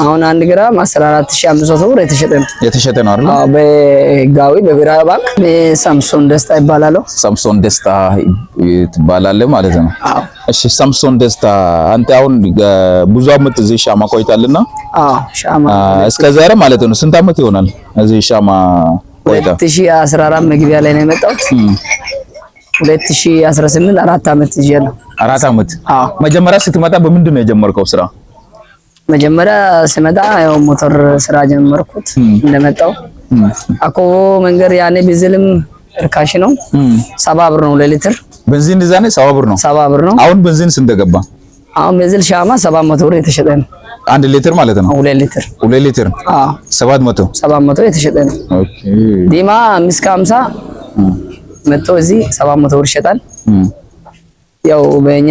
አሁን 1 ግራም 14500 ብር የተሸጠ ነው አይደል? አዎ በህጋዊ በብሔራዊ ባንክ ሳምሶን ደስታ ይባላል። ሳምሶን ደስታ ይባላል ማለት ነው። አዎ እሺ ሳምሶን ደስታ አንተ አሁን ብዙ አመት እዚህ ሻማ ቆይታልና? አዎ ሻማ እስከ ዛሬ ማለት ነው ስንት አመት ይሆናል እዚህ ሻማ ቆይታ? 2014 መግቢያ ላይ ነው የመጣሁት። 2018 4 አመት ይያለሁ። 4 አመት። አዎ መጀመሪያ ስትመጣ በምንድን ነው የጀመርከው ስራ? መጀመሪያ ስመጣ ያው ሞተር ስራ ጀመርኩት። እንደመጣው አኮቦ መንገድ ያኔ ቢዝልም እርካሽ ነው። 70 ብር ነው ለሊትር ቤንዚን ዲዛይን 70 ብር ነው። 70 ብር ነው። አሁን ቤንዚን ስንት ገባ? አሁን ቤንዚን ሻማ 700 ብር የተሸጠ ነው። 1 ሊትር ማለት ነው። 2 ሊትር 2 ሊትር 700 የተሸጠ ነው። ኦኬ ዲማ 550 መጥቶ እዚህ 700 ብር ይሸጣል። ያው በእኛ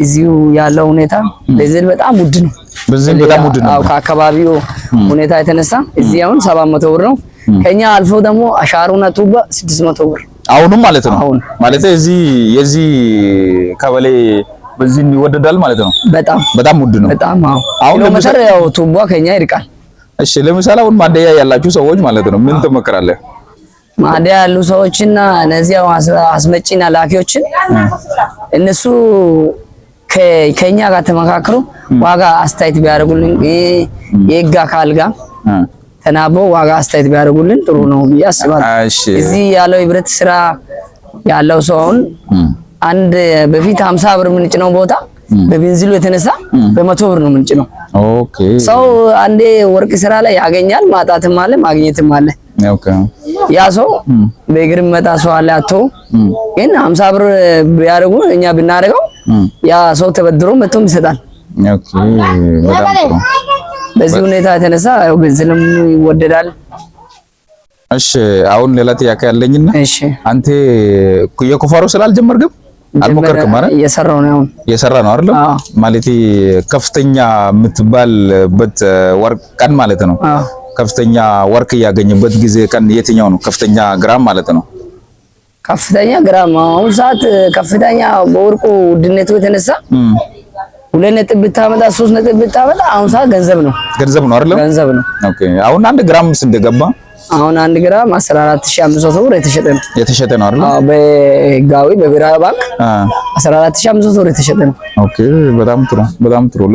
እዚሁ ያለው ሁኔታ ቤንዚን በጣም ውድ ነው። ቤንዚን በጣም ውድ ነው። አዎ ከአካባቢው ሁኔታ የተነሳ እዚህ አሁን 700 ብር ነው። ከኛ አልፎ ደግሞ አሻሩና ቱባ 600 ብር አሁንም ማለት ነው። አሁን ማለት እዚህ የዚህ ከበሌ ቤንዚን ይወደዳል ማለት ነው። በጣም ውድ ነው። በጣም አሁን ለምሳሌ ያው ቱባ ከኛ ይርቃል። እሺ ለምሳሌ አሁን ማደያ ያላችሁ ሰዎች ማለት ነው ምን ትመክራለህ? ማደያ ያሉ ሰዎችና እነዚህ አስመጪና ላኪዎችን እነሱ ከኛ ጋር ተመካክሩ ዋጋ አስተያየት ቢያደርጉልን የህግ አካል ጋር ተናቦ ዋጋ አስተያየት ቢያደርጉልን ጥሩ ነው ብዬ አስባለሁ። እዚህ ያለው ህብረት ስራ ያለው ሰው አሁን አንድ በፊት 50 ብር ምንጭነው ቦታ በቤንዚሉ የተነሳ በ100 ብር ነው ምንጭነው። ኦኬ ሰው አንዴ ወርቅ ስራ ላይ ያገኛል፣ ማጣትም አለ ማግኘትም አለ። ኦኬ ያ ሰው በእግር መጣ ሰው አለ አቶ ግን 50 ብር ቢያደርጉ እኛ ብናደርገው ያ ሰው ተበድሮ መጥቶም ይሰጣል። ኦኬ በጣም ጥሩ። በዚህ ሁኔታ የተነሳ ያው ቤንዚንም ይወደዳል። እሺ አሁን ሌላ ጥያቄ ያለኝና እሺ አንተ የቁፋሮ ስላልጀመርክም አልሞከርክም ማለት እየሰራው ነው። አሁን እየሰራ ነው አይደል? ማለት ከፍተኛ የምትባልበት ወርቅ ቀን ማለት ነው። ከፍተኛ ወርቅ ያገኘበት ጊዜ ቀን የትኛው ነው? ከፍተኛ ግራም ማለት ነው። ከፍተኛ ግራም አሁን ሰዓት ከፍተኛ በወርቁ ውድነቱ የተነሳ 2 ነጥብ ብታመጣ 3 ነጥብ ብታመጣ አሁን ሰዓት ገንዘብ ነው አይደል? ገንዘብ ነው። ኦኬ አሁን 1 ግራም ስንት ገባ? አሁን 1 ግራም 14500 ብር የተሸጠ ነው አይደል? አዎ በህጋዊ በብሔራዊ ባንክ 14500 ብር የተሸጠ ነው። ኦኬ በጣም ጥሩ።